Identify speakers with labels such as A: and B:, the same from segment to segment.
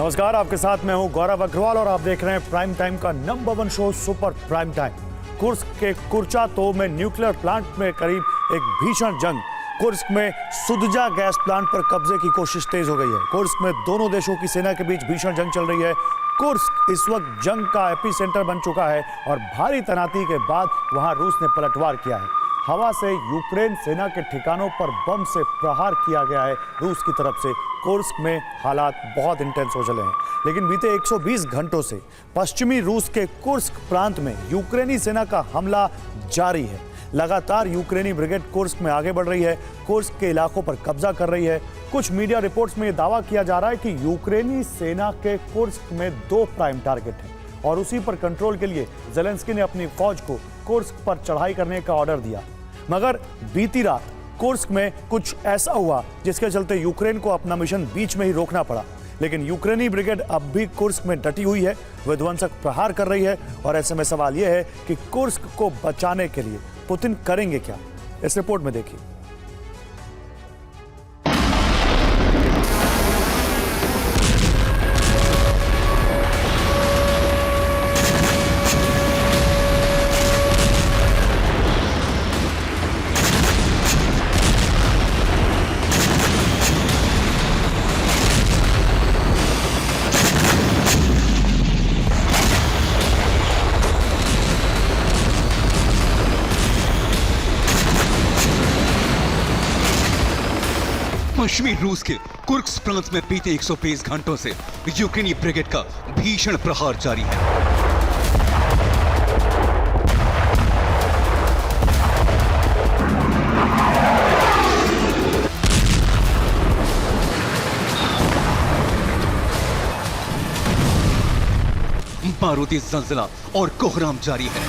A: नमस्कार, आपके साथ मैं हूं गौरव अग्रवाल और आप देख रहे हैं प्राइम टाइम का number 1 show super prime time. Kursk के कुर्चातोव में न्यूक्लियर प्लांट में करीब एक भीषण जंग। कुर्स्क में सुदजा गैस प्लांट पर कब्जे की कोशिश तेज हो गई है। कुर्स्क में दोनों देशों की सेना के बीच भीषण जंग चल रही है। कुर्स्क इस वक्त जंग का एपिसेंटर बन चुका है और भारी तैनाती के बाद वहां रूस ने पलटवार किया है। हवा से यूक्रेन सेना के ठिकानों पर बम से प्रहार किया गया है रूस की तरफ से। कुर्स्क में हालात बहुत इंटेंस हो चले हैं, लेकिन बीते 120 घंटों से पश्चिमी रूस के कुर्स्क प्रांत में यूक्रेनी सेना का हमला जारी है। लगातार यूक्रेनी ब्रिगेड कुर्स्क में आगे बढ़ रही है, कुर्स्क के इलाकों पर कब्जा कर रही है। कुछ मीडिया रिपोर्ट्स में यह दावा किया जा रहा है कि यूक्रेनी सेना के कुर्स्क में 2 प्राइम टारगेट हैं और उसी पर कंट्रोल के लिए ज़ेलेंस्की ने अपनी फौज को कुर्स्क पर चढ़ाई करने का ऑर्डर दिया। मगर बीती रात कुर्स्क में कुछ ऐसा हुआ जिसके चलते यूक्रेन को अपना मिशन बीच में ही रोकना पड़ा। लेकिन यूक्रेनी ब्रिगेड अब भी कुर्स्क में डटी हुई है, विध्वंसक प्रहार कर रही है और ऐसे में सवाल यह है कि कुर्स्क को बचाने के लिए पुतिन करेंगे क्या। इस रिपोर्ट में देखिए।
B: पश्चिमी रूस के कुर्स्क प्रांत में बीते 120 घंटों से यूक्रेनी ब्रिगेड का भीषण प्रहार जारी है। बारूदी जलजला और कोहराम जारी है।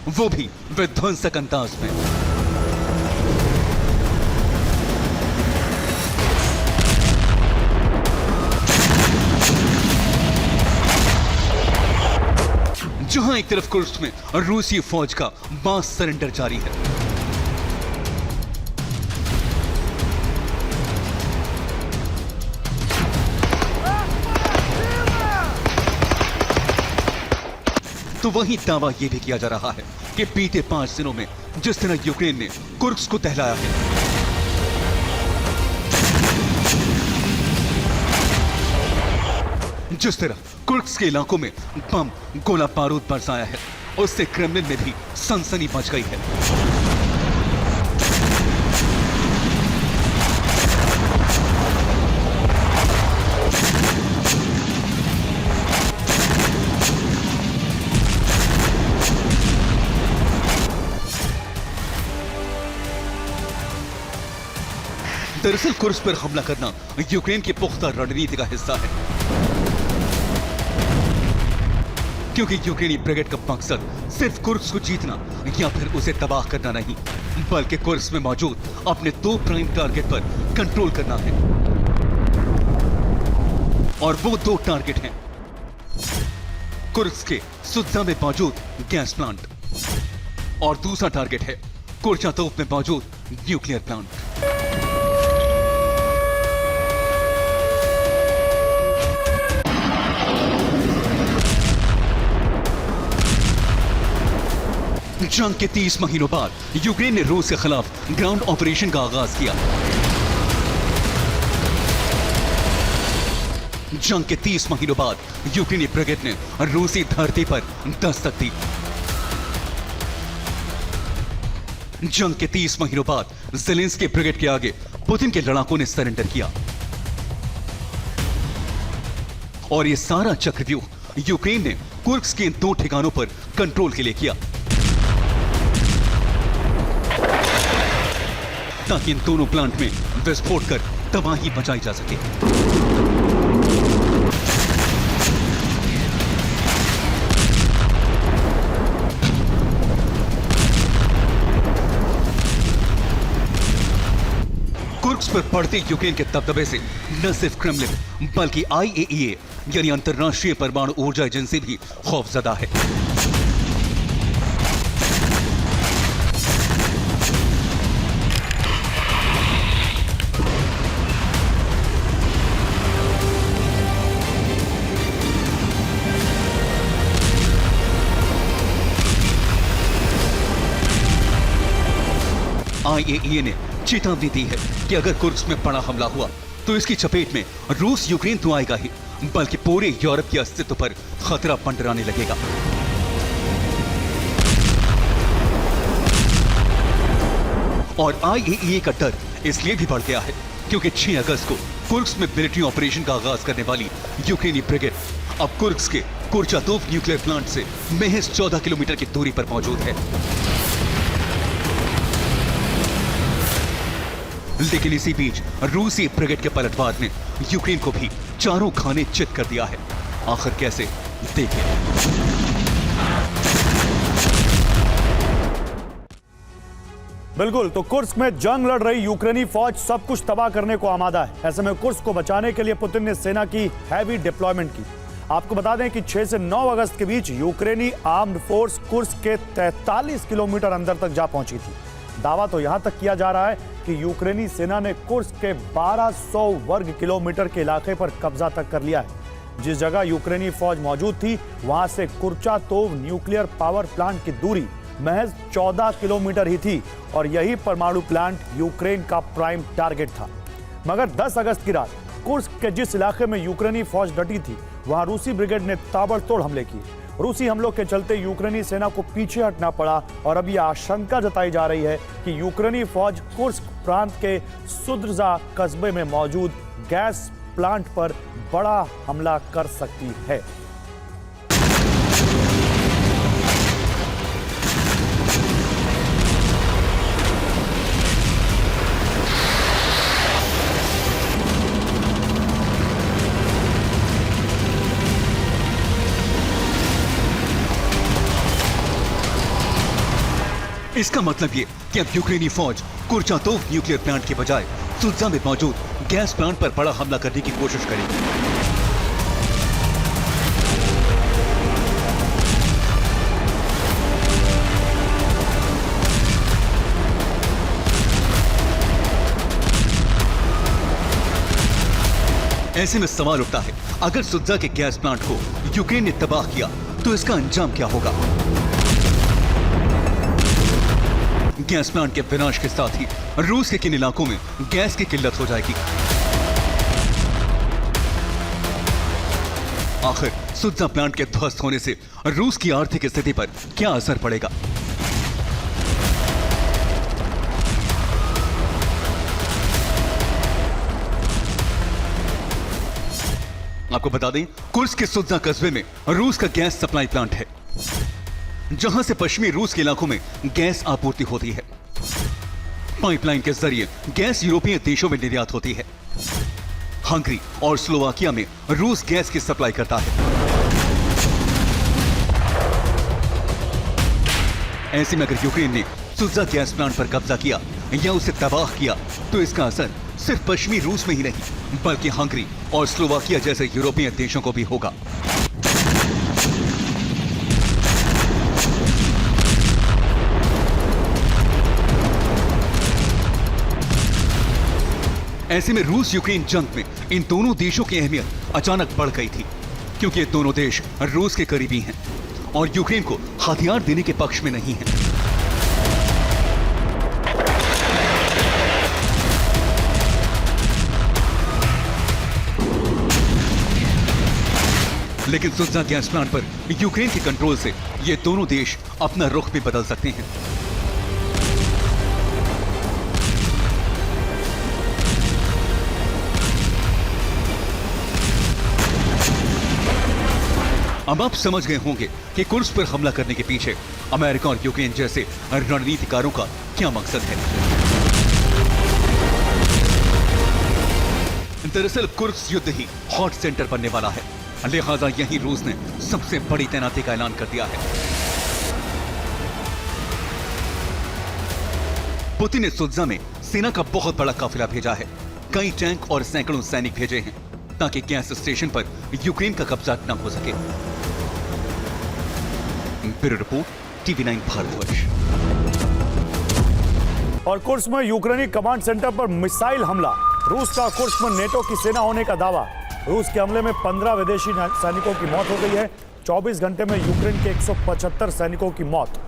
B: वो भी विध्वंसक अंदाज में। जहां एक तरफ कुर्स्क में रूसी फौज का मास सरेंडर जारी है, तो वहीं दावा यह भी किया जा रहा है कि बीते 5 दिनों में जिस तरह यूक्रेन ने कुर्स्क को दहलाया है, जिस तरह कुर्स्क के इलाकों में बम गोला बारूद बरसाया है, उससे क्रेमलिन में भी सनसनी मच गई है। दरअसल कुर्स्क पर हमला करना यूक्रेन की पुख्ता रणनीति का हिस्सा है, क्योंकि यूक्रेनी ब्रिगेड का मकसद सिर्फ कुर्स्क को जीतना या फिर उसे तबाह करना नहीं, बल्कि कुर्स्क में मौजूद अपने 2 प्राइम टारगेट पर कंट्रोल करना है। और वो 2 टारगेट हैं कुर्स्क के सुदजा में मौजूद गैस प्लांट और दूसरा टारगेट है कुर्चातोव में मौजूद न्यूक्लियर प्लांट। जंग के 30 महीनों बाद यूक्रेन ने रूस के खिलाफ ग्राउंड ऑपरेशन का आगाज किया। जंग के 30 महीनों बाद यूक्रेनी ब्रिगेड ने रूसी धरती पर दस्तक दी। जंग के 30 महीनों बाद ज़ेलेंस्की ब्रिगेड के आगे पुतिन के लड़ाकों ने सरेंडर किया और यह सारा चक्रव्यूह यूक्रेन ने कुर्स्क के इन 2 ठिकानों पर कंट्रोल के लिए किया, ताकि इन दोनों प्लांट में विस्फोट कर तबाही मचाई जा सके। कुर्स्क पर बढ़ते यूक्रेन के दबदबे से न सिर्फ क्रेमलिन बल्कि IAEA यानी अंतर्राष्ट्रीय परमाणु ऊर्जा एजेंसी भी खौफजदा है। IAEA ने चेतावनी दी है कि अगर कुर्स्क में बड़ा हमला हुआ तो इसकी चपेट में रूस यूक्रेन तो आएगा ही, बल्कि पूरे यूरोप के अस्तित्व पर खतरा मंडराने लगेगा। और IAEA का डर इसलिए भी बढ़ गया है क्योंकि 6 अगस्त को कुर्स्क में मिलिट्री ऑपरेशन का आगाज करने वाली यूक्रेनी ब्रिगेड अब कुर्स्क के कुर्चातोव न्यूक्लियर प्लांट से महज 14 किलोमीटर की दूरी पर मौजूद है। लेकिन इसी बीच रूसी ब्रिगेड के पलटवार ने यूक्रेन को भी चारों खाने चित कर दिया है। आखिर कैसे, देखिए।
A: बिल्कुल, तो कुर्स्क में जंग लड़ रही यूक्रेनी फौज सब कुछ तबाह करने को आमादा है। ऐसे में कुर्स्क को बचाने के लिए पुतिन ने सेना की हैवी डिप्लॉयमेंट की। आपको बता दें कि 6 से 9 अगस्त के बीच यूक्रेनी आर्म्ड फोर्स कुर्स्क के 43 किलोमीटर अंदर तक जा पहुंची थी। दावा तो यहां तक किया जा रहा है कि यूक्रेनी सेना ने कुर्स्क के 1200 वर्ग किलोमीटर के इलाके पर कब्जा तक कर लिया है। जिस जगह यूक्रेनी फौज मौजूद थी वहां से कुर्चातोव न्यूक्लियर पावर प्लांट की दूरी महज 14 किलोमीटर ही थी और यही परमाणु प्लांट यूक्रेन का प्राइम टारगेट था। मगर 10 अगस्त की रात कुर्स्क के जिस इलाके में यूक्रेनी फौज डटी थी वहां रूसी ब्रिगेड ने ताबड़तोड़ हमले किए। रूसी हमलों के चलते यूक्रेनी सेना को पीछे हटना पड़ा और अब यह आशंका जताई जा रही है कि यूक्रेनी फौज कुर्स्क प्रांत के सुद्रजा कस्बे में मौजूद गैस प्लांट पर बड़ा हमला कर सकती है।
B: इसका मतलब ये कि अब यूक्रेनी फौज कुर्चातोव न्यूक्लियर प्लांट के बजाय सुद्जा में मौजूद गैस प्लांट पर बड़ा हमला करने की कोशिश करेगी। ऐसे में सवाल उठता है, अगर सुद्जा के गैस प्लांट को यूक्रेन ने तबाह किया तो इसका अंजाम क्या होगा? गैस प्लांट के विनाश के साथ ही रूस के किन इलाकों में गैस की किल्लत हो जाएगी। आखिर सुद्जा प्लांट के ध्वस्त होने से रूस की आर्थिक स्थिति पर क्या असर पड़ेगा? आपको बता दें, कुर्स्क के सुद्जा कस्बे में रूस का गैस सप्लाई प्लांट है, जहां से पश्चिमी रूस के इलाकों में गैस आपूर्ति होती है। पाइपलाइन के जरिए गैस यूरोपीय देशों में निर्यात होती है। हंगरी और स्लोवाकिया में रूस गैस की सप्लाई करता है। ऐसे में अगर यूक्रेन ने सुद्जा गैस प्लांट पर कब्जा किया या उसे तबाह किया तो इसका असर सिर्फ पश्चिमी रूस में ही नहीं बल्कि हंगरी और स्लोवाकिया जैसे यूरोपीय देशों को भी होगा। ऐसे में रूस यूक्रेन जंग में इन दोनों देशों की अहमियत अचानक बढ़ गई थी, क्योंकि ये दोनों देश रूस के करीबी हैं और यूक्रेन को हथियार देने के पक्ष में नहीं हैं। लेकिन सुद्जा गैस प्लांट पर यूक्रेन के कंट्रोल से ये दोनों देश अपना रुख भी बदल सकते हैं। अब आप समझ गए होंगे कि कुर्स्क पर हमला करने के पीछे अमेरिका और यूक्रेन जैसे रणनीतिकारों का क्या मकसद है। दरअसल कुर्स्क युद्ध ही हॉट सेंटर बनने वाला है, लिहाजा यही रूस ने सबसे बड़ी तैनाती का ऐलान कर दिया है। पुतिन ने सुद्जा में सेना का बहुत बड़ा काफिला भेजा है। कई टैंक और सैकड़ों सैनिक भेजे हैं ताकि गैस स्टेशन पर यूक्रेन का कब्जा न हो सके। Bureau report, TV9 Bharatvarsh.
A: और कुर्स्क में यूक्रेनी कमांड सेंटर पर मिसाइल हमला। रूस का कुर्स्क में नेटो की सेना होने का दावा। रूस के हमले में 15 विदेशी सैनिकों की मौत हो गई है। 24 घंटे में यूक्रेन के 175 सैनिकों की मौत।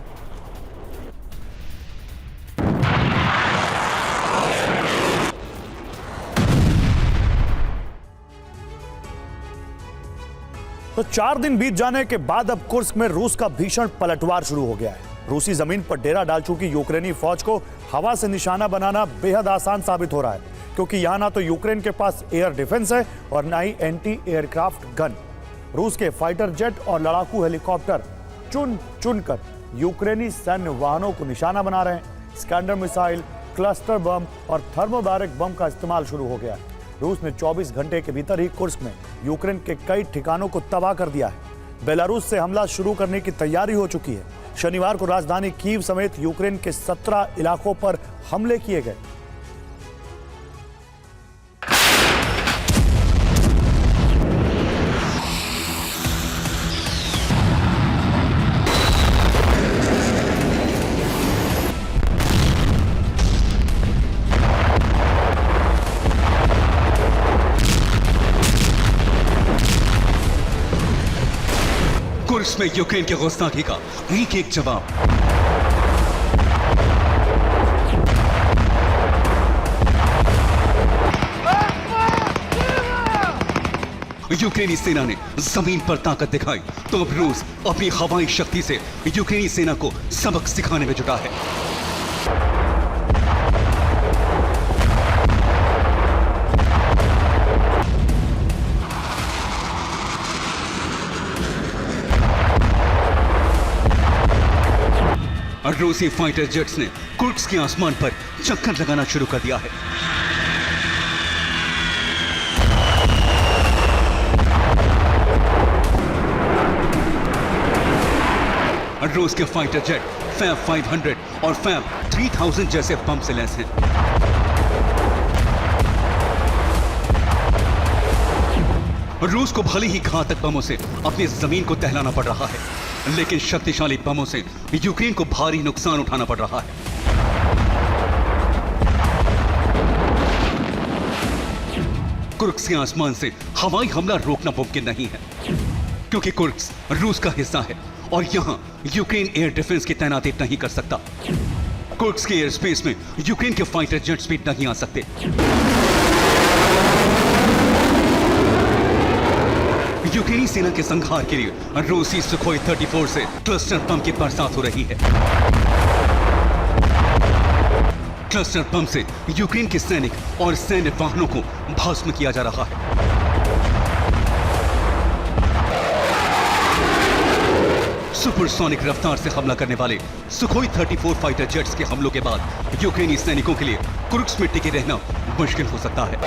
A: तो 4 दिन बीत जाने के बाद अब कुर्स्क में रूस का भीषण पलटवार शुरू हो गया है। रूसी जमीन पर डेरा डाल चुकी यूक्रेनी फौज को हवा से निशाना बनाना बेहद आसान साबित हो रहा है, क्योंकि यहां ना तो यूक्रेन के पास एयर डिफेंस है और ना ही एंटी एयरक्राफ्ट गन। रूस के फाइटर जेट और लड़ाकू हेलीकॉप्टर चुन चुनकर यूक्रेनी सैन्य वाहनों को निशाना बना रहे हैं। स्कैंडर मिसाइल, क्लस्टर बम और थर्मोबैरिक बम का इस्तेमाल शुरू हो गया है। रूस ने 24 घंटे के भीतर ही कुर्स्क में यूक्रेन के कई ठिकानों को तबाह कर दिया है। बेलारूस से हमला शुरू करने की तैयारी हो चुकी है। शनिवार को राजधानी कीव समेत यूक्रेन के 17 इलाकों पर हमले किए गए।
B: कुर्स्क में यूक्रेन की गुस्ताखी का एक एक जवाब। यूक्रेनी सेना ने जमीन पर ताकत दिखाई तो अब रूस अपनी हवाई शक्ति से यूक्रेनी सेना को सबक सिखाने में जुटा है। और रूसी फाइटर जेट्स ने कुर्स्क के आसमान पर चक्कर लगाना शुरू कर दिया है। रूस के फाइटर जेट फैब 500 और फैब 3000 जैसे बम से लैस हैं। रूस को भले ही घातक बमों से अपनी जमीन को दहलाना पड़ रहा है, लेकिन शक्तिशाली बमों से यूक्रेन को भारी नुकसान उठाना पड़ रहा है। कुर्स्क के आसमान से हवाई हमला रोकना मुमकिन नहीं है, क्योंकि कुर्स्क रूस का हिस्सा है और यहां यूक्रेन एयर डिफेंस की तैनाती नहीं कर सकता। कुर्स्क के एयर स्पेस में यूक्रेन के फाइटर जेट्स भी नहीं आ सकते। यूक्रेनी सेना के संहार के लिए रूसी सुखोई 34 से क्लस्टर बम की बरसात हो रही है। क्लस्टर बम से यूक्रेन के सैनिक और सैन्य वाहनों को भस्म किया जा रहा है। सुपरसोनिक रफ्तार से हमला करने वाले सुखोई 34 फाइटर जेट्स के हमलों के बाद यूक्रेनी सैनिकों के लिए कुर्स्क में टिके रहना मुश्किल हो सकता है।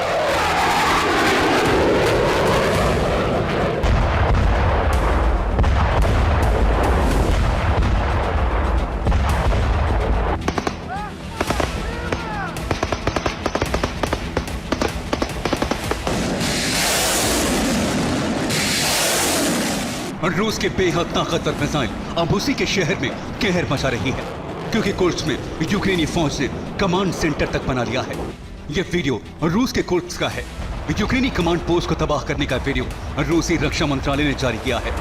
B: रूस के बेहद ताकतवर मिसाइल अब उसी के शहर में कहर मचा रही है, क्योंकि कुर्स्क में यूक्रेनी फौज ने कमांड सेंटर तक बना लिया है। यह वीडियो रूस के कुर्स्क का है। यूक्रेनी कमांड पोस्ट को तबाह करने का वीडियो रूसी रक्षा मंत्रालय ने जारी किया है।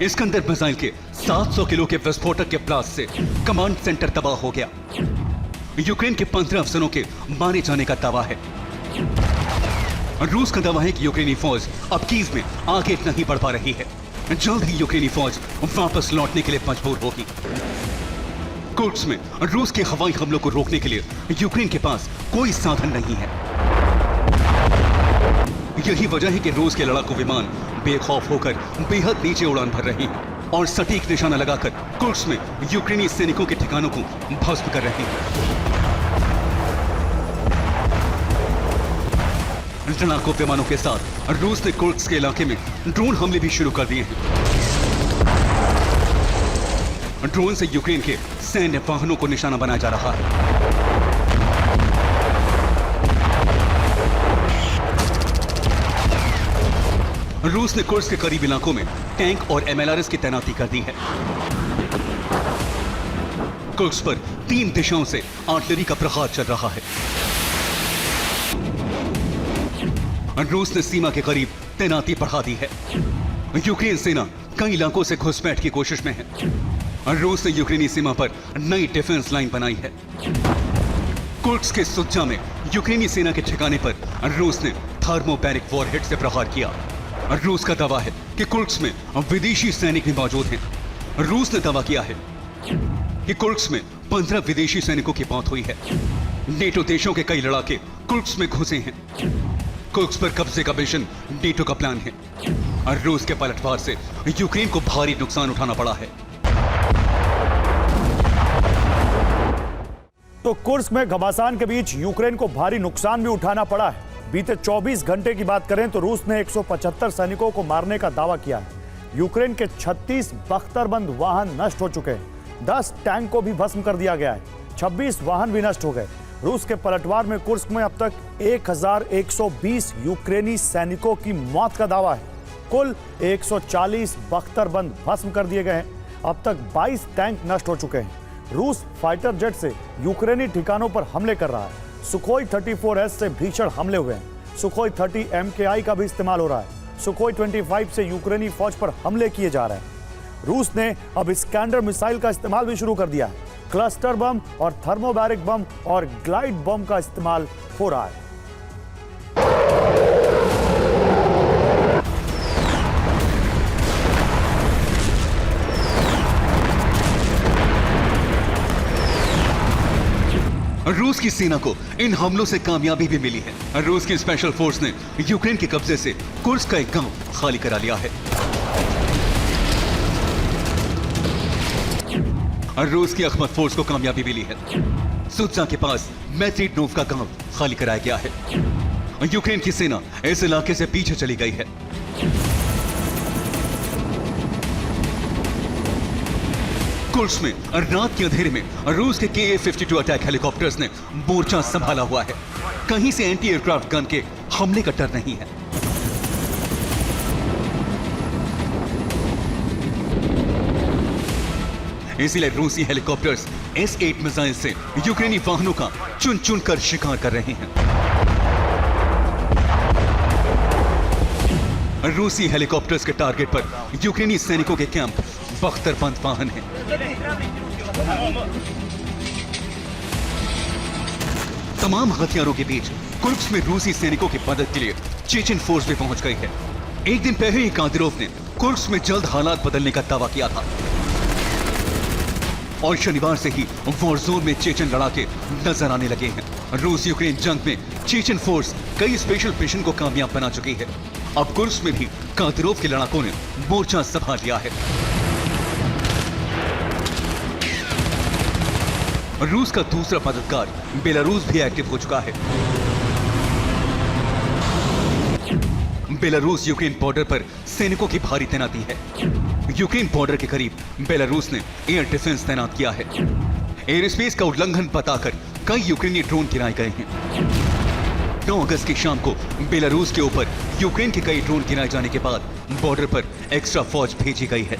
B: इस्कंदर मिसाइल के 700 किलो के विस्फोटक के ब्लास्ट से कमांड सेंटर तबाह हो गया। यूक्रेन के 15 अफसरों के मारे जाने का दावा है। रूस का दावा है कि यूक्रेनी फौज अब कीव में आगे नहीं बढ़ पा रही है। जल्द ही यूक्रेनी फौज वापस लौटने के लिए मजबूर होगी। कुर्स्क में रूस के हवाई हमलों को रोकने के लिए यूक्रेन के पास कोई साधन नहीं है। यही वजह है कि रूस के लड़ाकू विमान बेखौफ होकर बेहद नीचे उड़ान भर रहे हैं और सटीक निशाना लगाकर कुर्स्क में यूक्रेनी सैनिकों के ठिकानों को भस्म कर रहे हैं। लड़ाकू विमानों के साथ रूस ने कुर्स्क के इलाके में ड्रोन हमले भी शुरू कर दिए हैं। ड्रोन से यूक्रेन के सैन्य वाहनों को निशाना बनाया जा रहा है। रूस ने कुर्स्क के करीब इलाकों में टैंक और MLRS की तैनाती कर दी है। कुर्स्क पर 3 दिशाओं से आर्टिलरी का प्रहार चल रहा है। रूस ने सीमा के करीब तैनाती बढ़ा दी है। यूक्रेन सेना कई इलाकों से घुसपैठ की कोशिश में है। रूस ने यूक्रेनी सीमा पर नई डिफेंस लाइन बनाई है। कुर्स्क के सुद्जा में यूक्रेनी सेना के ठिकाने पर रूस ने थर्मोबैरिक वॉरहेड से प्रहार किया। रूस का दावा है कि कुर्स्क में विदेशी सैनिक भी मौजूद हैं। रूस ने दावा किया है कि कुर्स्क में 15 विदेशी सैनिकों की मौत हुई है। नेटो देशों के कई लड़ाके कुर्स्क में घुसे हैं। कुर्स्क पर कब्जे का मिशन नेटो का प्लान है और रूस के पलटवार से यूक्रेन को भारी नुकसान उठाना पड़ा है।
A: तो कुर्स्क में घमासान के बीच यूक्रेन को भारी नुकसान भी उठाना पड़ा है। बीते 24 घंटे की बात करें तो रूस ने 175 सैनिकों को मारने का दावा किया है। यूक्रेन के 36 बख्तरबंद वाहन नष्ट हो चुके हैं। 10 टैंक को भी भस्म कर दिया गया है। 26 वाहन भी नष्ट हो गए। रूस के पलटवार में कुर्स्क में अब तक 1120 यूक्रेनी सैनिकों की मौत का दावा है। कुल 140 बख्तरबंद भस्म कर दिए गए हैं। अब तक 22 टैंक नष्ट हो चुके हैं। रूस फाइटर जेट से यूक्रेनी ठिकानों पर हमले कर रहा है। सुखोई 34S से भीषण हमले हुए हैं। सुखोई 30 MKI का भी इस्तेमाल हो रहा है। सुखोई 25 से यूक्रेनी फौज पर हमले किए जा रहे हैं। रूस ने अब स्कैंडर मिसाइल का इस्तेमाल भी शुरू कर दिया है। क्लस्टर बम और थर्मोबैरिक बम और ग्लाइड बम का इस्तेमाल हो रहा है।
B: रूस की सेना को इन हमलों से कामयाबी भी मिली है। रूस की स्पेशल फोर्स ने यूक्रेन के कब्जे से कुर्स्क का एक गांव खाली करा लिया है। रूस की अखमत फोर्स को कामयाबी मिली है। सुत्जा के पास मैत्रिडनोव का गांव खाली कराया गया है। यूक्रेन की सेना इस इलाके से पीछे चली गई है। कुर्स्क में रात के अंधेरे में रूस के Ka-52 अटैक हेलीकॉप्टर्स ने मोर्चा संभाला हुआ है। कहीं से एंटी एयरक्राफ्ट गन के हमले का डर नहीं है। इसीलिए रूसी हेलीकॉप्टर्स S-8 मिसाइल से यूक्रेनी वाहनों का चुन चुन कर शिकार कर रहे हैं। रूसी हेलीकॉप्टर्स के टारगेट पर यूक्रेनी सैनिकों के कैंप बख्तरबंद वाहन हैं। तमाम हथियारों के बीच कुर्स्क में रूसी सैनिकों की मदद के लिए चेचन फोर्स भी पहुंच गई है। एक दिन पहले ही कादिरोव ने कुर्स्क में जल्द हालात बदलने का दावा किया था और शनिवार से ही वॉर जोन में चेचन लड़ाके नजर आने लगे हैं। रूस यूक्रेन जंग में चेचन फोर्स कई स्पेशल मिशन को कामयाब बना चुकी है। अब कुर्स्क में भी कादिरोव के लड़ाकों ने मोर्चा संभाल लिया है। रूस का दूसरा मददगार बेलारूस भी एक्टिव हो चुका है। बेलारूस यूक्रेन बॉर्डर पर सैनिकों की भारी तैनाती है। यूक्रेन बॉर्डर के करीब बेलारूस ने एयर डिफेंस तैनात किया है। एयर स्पेस का उल्लंघन बताकर कई यूक्रेनी ड्रोन गिराए गए हैं। 9 अगस्त की शाम को बेलारूस के ऊपर यूक्रेन के कई ड्रोन गिराए जाने के बाद बॉर्डर पर एक्स्ट्रा फौज भेजी गई है।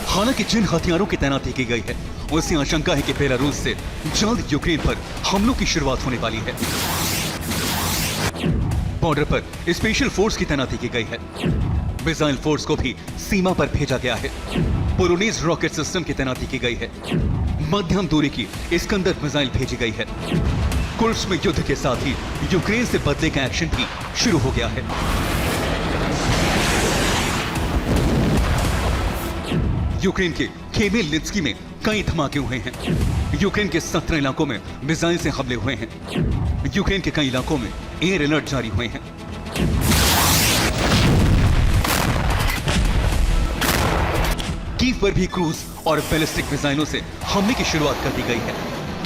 B: हालांकि जिन हथियारों की तैनाती की गई है उससे आशंका है कि बेलारूस से जल्द यूक्रेन पर हमलों की शुरुआत होने वाली है। बॉर्डर पर स्पेशल फोर्स की तैनाती की गई है। मिसाइल फोर्स को भी सीमा पर भेजा गया है। पोलोनीज रॉकेट सिस्टम की तैनाती की गई है। मध्यम दूरी की इस्कंदर मिसाइल भेजी गई है। कुर्स्क में युद्ध के साथ ही यूक्रेन से बदले का एक्शन भी शुरू हो गया है। यूक्रेन के खेमेलनित्स्की में कई धमाके हुए हैं। यूक्रेन के 17 इलाकों में मिसाइल से हमले हुए हैं। यूक्रेन के कई इलाकों में एयर अलर्ट जारी हुए हैं। कीव पर भी क्रूज और बैलिस्टिक मिसाइलों से हमले की शुरुआत कर दी गई है।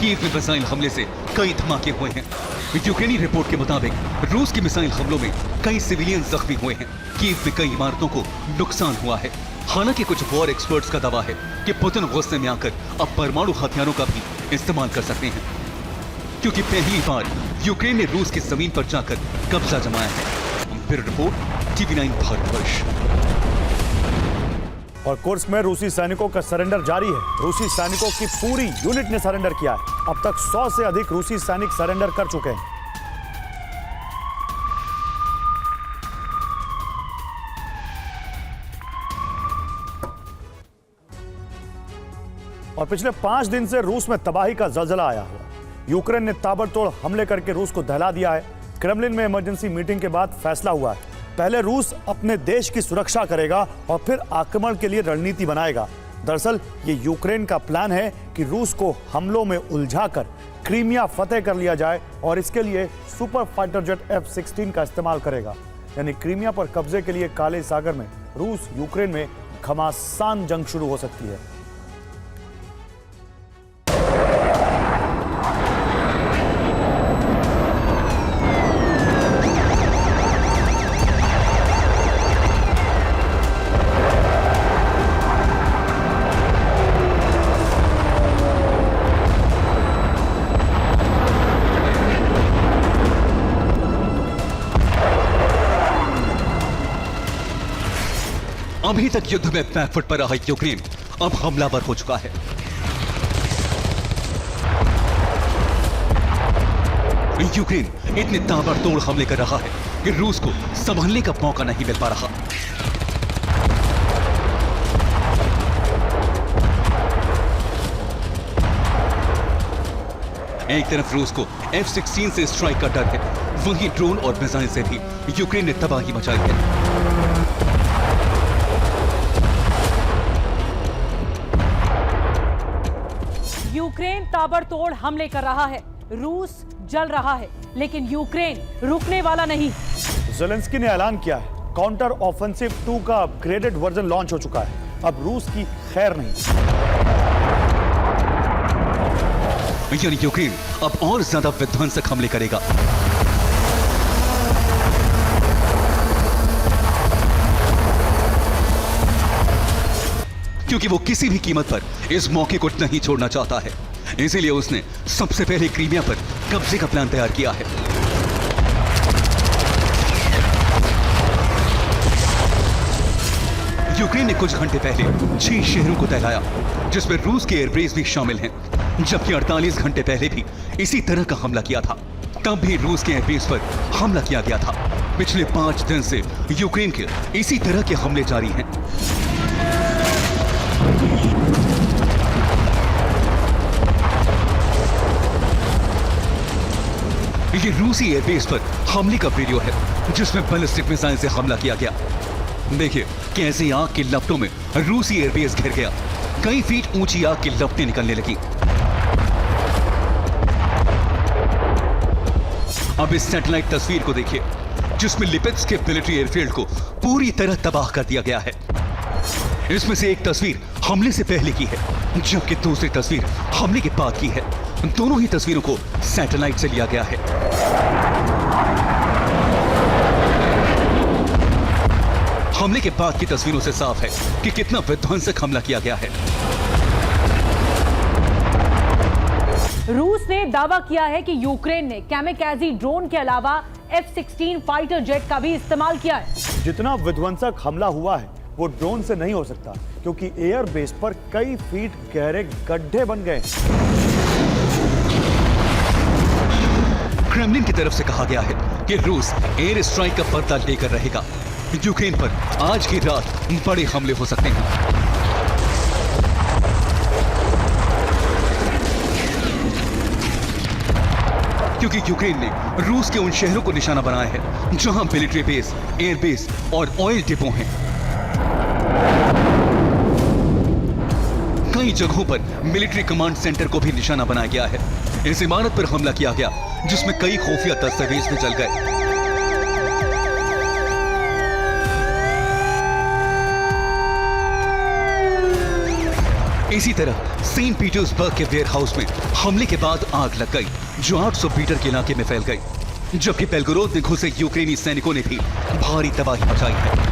B: कीव में मिसाइल हमले से कई धमाके हुए हैं। यूक्रेनी रिपोर्ट के मुताबिक रूस की मिसाइल हमलों में कई सिविलियन जख्मी हुए हैं। कीव में कई इमारतों को नुकसान हुआ है। हालांकि कुछ वॉर एक्सपर्ट्स का दावा है कि पुतिन गुस्से में आकर अब परमाणु हथियारों का भी इस्तेमाल कर सकते हैं, क्योंकि पहली बार यूक्रेन ने रूस की जमीन पर जाकर कब्जा जमाया है। Bureau report TV9 Bharatvarsh.
A: और कुर्स्क में रूसी सैनिकों का सरेंडर जारी है। रूसी सैनिकों की पूरी यूनिट ने सरेंडर किया है। अब तक 100 से अधिक रूसी सैनिक सरेंडर कर चुके हैं। और पिछले 5 दिन से रूस में तबाही का जलजला आया हुआ। यूक्रेन ने ताबड़तोड़ हमले करके रूस को दहला दिया है। क्रेमलिन में इमरजेंसी मीटिंग के बाद फैसला हुआ है। पहले रूस अपने देश की सुरक्षा करेगा और फिर आक्रमण के लिए रणनीति बनाएगा। दरअसल ये यूक्रेन का प्लान है कि रूस को हमलों में उलझाकर क्रीमिया फतेह कर लिया जाए और इसके लिए सुपर फाइटर जेट F-16 का इस्तेमाल करेगा। यानी क्रीमिया पर कब्जे के लिए काले सागर में रूस यूक्रेन में घमासान जंग शुरू हो सकती है।
B: अभी तक युद्ध में बैकफुट पर रहा यूक्रेन अब हमलावर हो चुका है। यूक्रेन इतने ताबड़तोड़ हमले कर रहा है कि रूस को संभलने का मौका नहीं मिल पा रहा। एक तरफ रूस को F-16 से स्ट्राइक का डर है, वहीं ड्रोन और मिसाइल से भी यूक्रेन ने तबाही मचाई है।
C: यूक्रेन ताबड़तोड़ हमले कर रहा है, रूस जल रहा है, लेकिन यूक्रेन रुकने वाला नहीं।
A: ज़ेलेंस्की ने ऐलान किया है काउंटर ऑफेंसिव 2 का अपग्रेडेड वर्जन लॉन्च हो चुका है। अब रूस की खैर नहीं।
B: यानी यूक्रेन अब और ज्यादा विध्वंसक हमले करेगा। क्योंकि वो किसी भी कीमत पर इस मौके को नहीं छोड़ना चाहता है, इसीलिए उसने सबसे पहले क्रीमिया पर कब्जे का प्लान तैयार किया है। यूक्रेन ने कुछ घंटे पहले 6 शहरों को तहलाया, जिसमें रूस के एयरबेस भी शामिल हैं, जबकि 48 घंटे पहले भी इसी तरह का हमला किया था। तब भी रूस के एयरबेस पर हमला किया गया था। पिछले 5 दिन से यूक्रेन के इसी तरह के हमले जारी हैं। ये रूसी एयरबेस पर हमले का वीडियो है, जिसमें बैलिस्टिक मिसाइल से हमला किया गया। देखिए कैसे आग की लपटों में रूसी एयरबेस घिर गया। कई फीट ऊंची आग की लपटें निकलने लगी। अब इस सैटेलाइट तस्वीर को देखिए, जिसमें लिपिट्स्क के मिलिट्री एयरफील्ड को पूरी तरह तबाह कर दिया गया है। इसमें से एक तस्वीर हमले से पहले की है, जबकि दूसरी तस्वीर हमले के बाद की है। दोनों ही तस्वीरों को सैटेलाइट से लिया गया है। हमले के बाद की तस्वीरों से साफ है कि कितना विध्वंसक हमला किया गया है।
C: रूस ने दावा किया है कि यूक्रेन ने कैमिकाज़ी ड्रोन के अलावा F-16 फाइटर जेट का भी इस्तेमाल किया है।
A: जितना विध्वंसक हमला हुआ है वो ड्रोन से नहीं हो सकता, क्योंकि एयर बेस पर कई फीट गहरे गड्ढे बन गए।
B: क्रेमलिन की तरफ से कहा गया है कि रूस एयर स्ट्राइक का बदला लेकर रहेगा। यूक्रेन पर आज की रात बड़े हमले हो सकते हैं। क्योंकि यूक्रेन ने रूस के उन शहरों को निशाना बनाया है जहां मिलिट्री बेस, एयर बेस और ऑयल डिपो हैं। कई जगहों पर मिलिट्री कमांड सेंटर को भी निशाना बनाया गया है। इस इमारत पर हमला किया गया, जिसमें कई खुफिया दस्तावेज भी जल गए। इसी तरह सेंट पीटर्सबर्ग के वेयरहाउस में हमले के बाद आग लग गई, जो 800 मीटर के इलाके में फैल गई। जबकि बेलगोरोद में घुसे यूक्रेनी सैनिकों ने भी भारी तबाही मचाई है।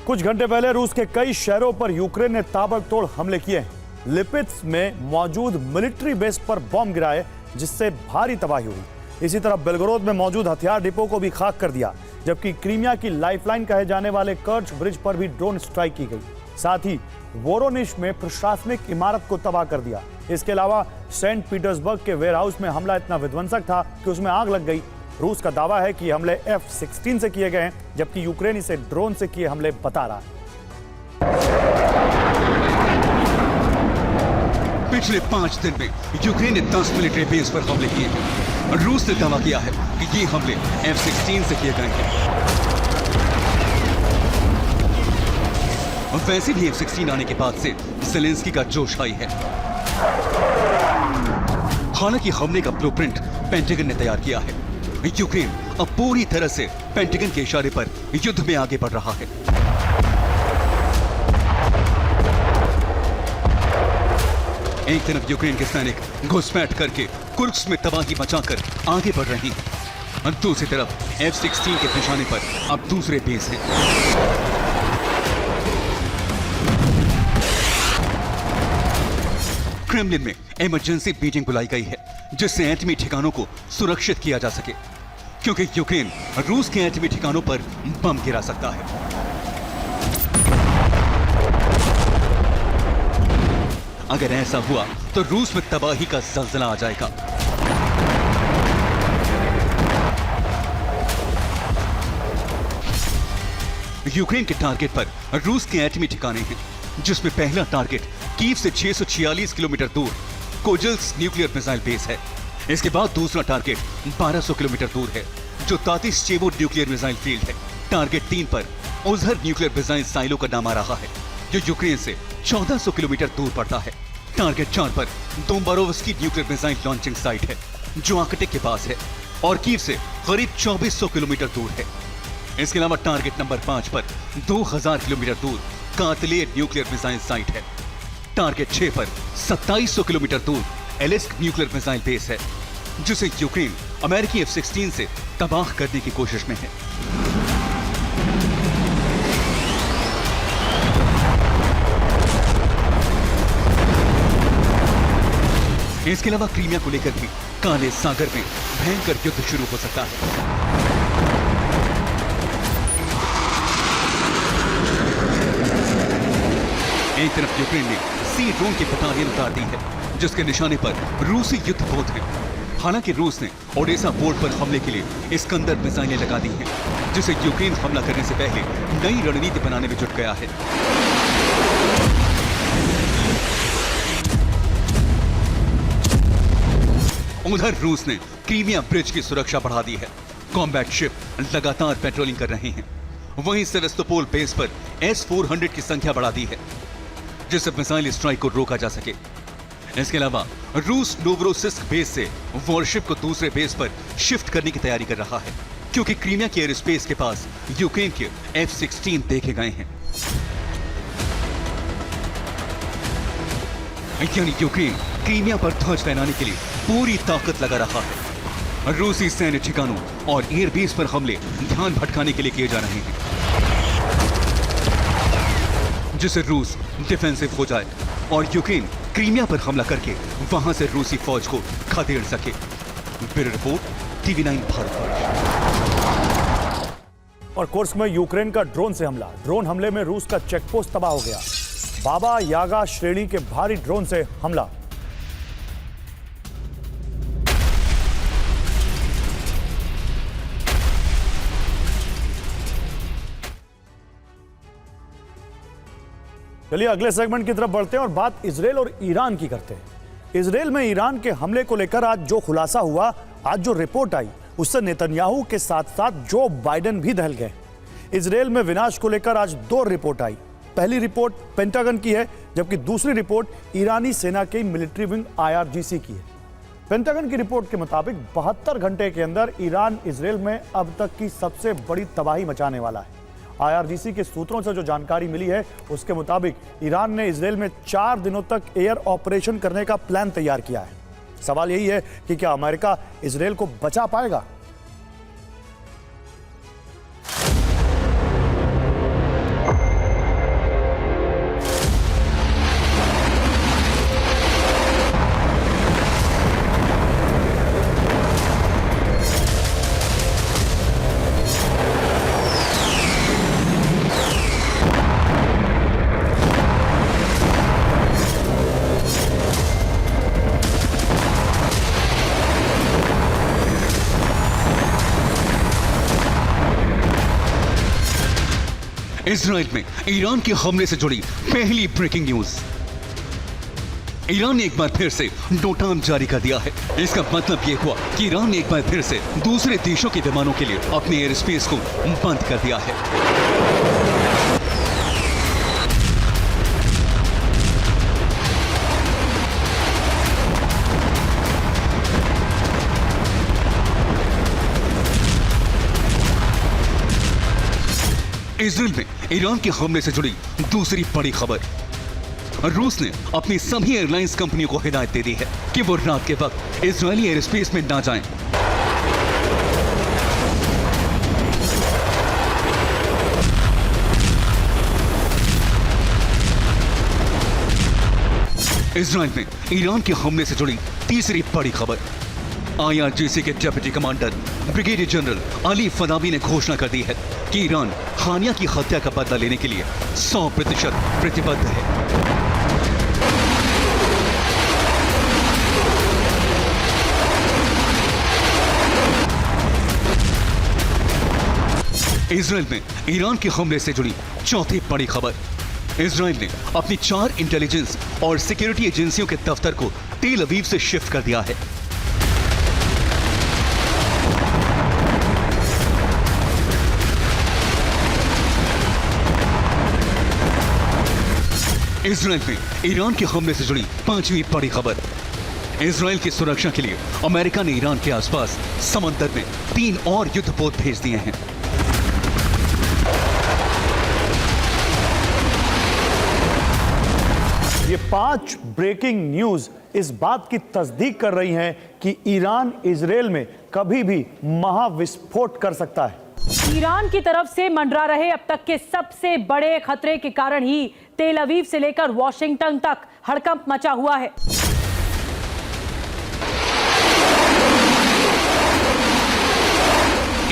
A: कुछ घंटे पहले रूस के कई शहरों पर यूक्रेन ने ताबड़तोड़ हमले किए हैं। लिपिट्स्क में मौजूद मिलिट्री बेस पर बम गिराए, जिससे भारी तबाही हुई। इसी तरह बेलगोरोद में मौजूद हथियार डिपो को भी खाक कर दिया, जबकि क्रीमिया की लाइफलाइन कहे जाने वाले कर्च ब्रिज पर भी ड्रोन स्ट्राइक की गई। साथ ही वोरोनिश में प्रशासनिक इमारत को तबाह कर दिया। इसके अलावा सेंट पीटर्सबर्ग के वेयरहाउस में हमला इतना विध्वंसक था कि उसमें आग लग गई। रूस का दावा है कि हमले F-16 से किए गए हैं, जबकि यूक्रेन इसे ड्रोन से किए हमले बता रहा है।
B: पिछले 5 दिन में यूक्रेन ने 10 मिलिट्री बेस पर हमले किए हैं। रूस ने दावा किया है कि ये हमले F-16 से किए गए हैं। वैसे भी F-16 आने के बाद से ज़ेलेंस्की का जोश हाई है। हालांकि हमले का ब्लूप्रिंट पेंटागन ने तैयार किया है। यूक्रेन अब पूरी तरह से पेंटागन के इशारे पर युद्ध में आगे बढ़ रहा है। एक तरफ यूक्रेन के सैनिक घुसपैठ करके कुर्स्क में तबाही मचाकर आगे बढ़ रहे हैं, और दूसरी तरफ F-16 के निशाने पर अब दूसरे बेस हैं। क्रेमलिन में इमरजेंसी मीटिंग बुलाई गई है, जिससे एटमी ठिकानों को सुरक्षित किया जा सके, क्योंकि यूक्रेन रूस के एटमी ठिकानों पर बम गिरा सकता है। अगर ऐसा हुआ तो रूस में तबाही का ज़लज़ला आ जाएगा। यूक्रेन के टारगेट पर रूस के एटमी ठिकाने हैं, जिसमें पहला टारगेट कीव से 646 किलोमीटर दूर कोजल्स्क न्यूक्लियर मिसाइल बेस है। इसके बाद दूसरा टारगेट 1200 किलोमीटर दूर है, जो तातिशचेवो न्यूक्लियर मिसाइल फील्ड है। टारगेट 3 पर उज़हर न्यूक्लियर मिसाइल साइलो का नाम आ रहा है, जो यूक्रेन से 1400 किलोमीटर दूर पड़ता है। टारगेट 4 पर दोम्बारोवस्की न्यूक्लियर मिसाइल लॉन्चिंग साइट है, जो आर्कटिक के पास है और कीव से करीब 2400 किलोमीटर दूर है। इसके अलावा टारगेट नंबर 5 पर 2000 किलोमीटर दूर कातले न्यूक्लियर मिसाइल साइट है। टारगेट 6 पर 2700 किलोमीटर दूर एलेस्क न्यूक्लियर मिसाइल बेस है, जिसे यूक्रेन अमेरिकी F-16 से तबाह करने की कोशिश में है। इसके अलावा क्रीमिया को लेकर भी काले सागर में भयंकर युद्ध शुरू हो सकता है। एक तरफ यूक्रेन ने सी ड्रोन की बटालियन उतार दी है, जिसके निशाने पर रूसी युद्धपोत है। हालांकि रूस ने ओडेसा पोर्ट पर हमले के लिए इस्कंदर मिसाइलें लगा दी हैं, जिसे यूक्रेन हमला करने से पहले नई रणनीति बनाने में जुट गया है। उधर रूस ने क्रीमिया ब्रिज की सुरक्षा बढ़ा दी है। कॉम्बैट शिप लगातार पेट्रोलिंग कर रहे हैं। वहीं सेवेस्तोपोल बेस पर S-400 की संख्या बढ़ा दी है, जिससे मिसाइल स्ट्राइक को रोका जा सके। इसके अलावा रूस नोवरोसिस्क बेस से वॉरशिप को दूसरे बेस पर शिफ्ट करने की तैयारी कर रहा है, क्योंकि क्रीमिया के एयर स्पेस के पास यूक्रेन के F-16 देखे गए हैं। यानी यूक्रेन क्रीमिया पर ध्वज फहराने के लिए पूरी ताकत लगा रहा है। रूसी सैन्य ठिकानों और एयरबेस पर हमले ध्यान भटकाने के लिए किए जा रहे हैं, जिससे रूस डिफेंसिव हो जाए और यूक्रेन क्रीमिया पर हमला करके वहां से रूसी फौज को खदेड़ सके। Bureau report TV9 Bharatvarsh.
A: और कुर्स्क में यूक्रेन का ड्रोन से हमला। ड्रोन हमले में रूस का चेकपोस्ट तबाह हो गया। बाबा यागा श्रेणी के भारी ड्रोन से हमला। चलिए अगले सेगमेंट की तरफ बढ़ते हैं और बात इजराइल और ईरान की करते हैं। इजराइल में ईरान के हमले को लेकर आज जो खुलासा हुआ, आज जो रिपोर्ट आई, उससे नेतन्याहू के साथ साथ जो बाइडेन भी दहल गए। इजराइल में विनाश को लेकर आज 2 रिपोर्ट आई। पहली रिपोर्ट पेंटागन की है, जबकि दूसरी रिपोर्ट ईरानी सेना के मिलिट्री विंग IRGC की है। पेंटागन की रिपोर्ट के मुताबिक 72 घंटे के अंदर ईरान इजराइल में अब तक की सबसे बड़ी तबाही मचाने वाला है। IRGC के सूत्रों से जो जानकारी मिली है, उसके मुताबिक ईरान ने इजराइल में 4 दिनों तक एयर ऑपरेशन करने का प्लान तैयार किया है। सवाल यही है कि क्या अमेरिका इजराइल को बचा पाएगा?
B: इजराइल में ईरान के हमले से जुड़ी पहली ब्रेकिंग न्यूज। ईरान ने एक बार फिर से नो टर्म जारी कर दिया है। इसका मतलब ये हुआ कि ईरान ने एक बार फिर से दूसरे देशों के विमानों के लिए अपने एयर स्पेस को बंद कर दिया है। इजराइल में ईरान के हमले से जुड़ी दूसरी बड़ी खबर। रूस ने अपनी सभी एयरलाइंस कंपनियों को हिदायत दे दी है कि वो रात के वक्त इजरायली एयर स्पेस में ना जाएं। इजराइल में ईरान के हमले से जुड़ी तीसरी बड़ी खबर। IRGC के deputy commander brigadier general Ali Fadavi ने घोषणा कर दी है कि ईरान हानिया की हत्या का बदला लेने के लिए 100% प्रतिबद्ध है। इजराइल में ईरान के हमले से जुड़ी चौथी बड़ी खबर। इजराइल ने अपनी 4 इंटेलिजेंस और सिक्योरिटी एजेंसियों के दफ्तर को तेल अवीव से शिफ्ट कर दिया है। इजराइल में ईरान के हमले से जुड़ी 5वीं बड़ी खबर। इजराइल की सुरक्षा के लिए अमेरिका ने ईरान के आसपास समंदर में 3 और युद्धपोत भेज दिए हैं।
A: ये 5 ब्रेकिंग न्यूज इस बात की तस्दीक कर रही हैं कि ईरान इजराइल में कभी भी महाविस्फोट कर सकता है।
C: ईरान की तरफ से मंडरा रहे अब तक के सबसे बड़े खतरे के कारण ही तेल अवीव से लेकर वॉशिंगटन तक हड़कंप मचा हुआ है।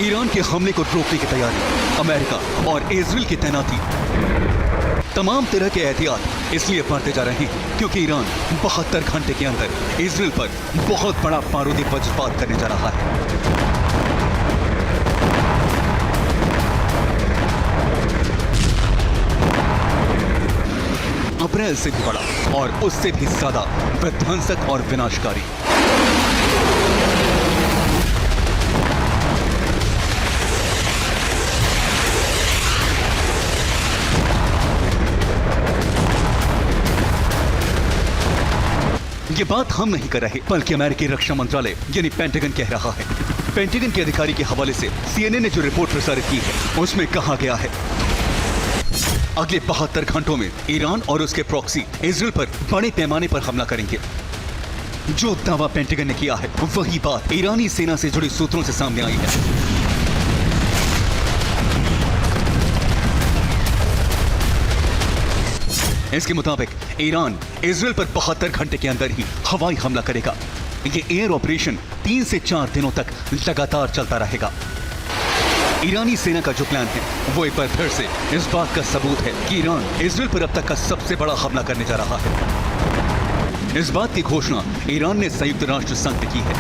B: ईरान के हमले को रोकने की तैयारी, अमेरिका और इजराइल की तैनाती, तमाम तरह के एहतियात इसलिए बढ़ते जा रहे हैं क्योंकि ईरान 72 घंटे के अंदर इजराइल पर बहुत बड़ा बारूदी वज्रपात करने जा रहा है। अप्रैल से भी बड़ा और उससे भी ज्यादा विध्वंसक और विनाशकारी। ये बात हम नहीं कर रहे बल्कि अमेरिकी रक्षा मंत्रालय यानी पेंटागन कह रहा है। पेंटागन के अधिकारी के हवाले से CNN ने जो रिपोर्ट प्रसारित की है उसमें कहा गया है अगले 72 घंटों में ईरान और उसके प्रॉक्सी इजराइल पर बड़े पैमाने पर हमला करेंगे। जो दावा पेंटागन ने किया है वही बात ईरानी सेना से जुड़े सूत्रों से सामने आई है। इसके मुताबिक ईरान इजराइल पर 72 घंटे के अंदर ही हवाई हमला करेगा। ये एयर ऑपरेशन 3 से 4 दिनों तक लगातार चलता रहेगा। ईरानी सेना का जो प्लान है वो एक बार फिर से इस बात का सबूत है कि ईरान इजराइल पर अब तक का सबसे बड़ा हमला करने जा रहा है। इस बात की घोषणा ईरान ने संयुक्त राष्ट्र संघ में की है।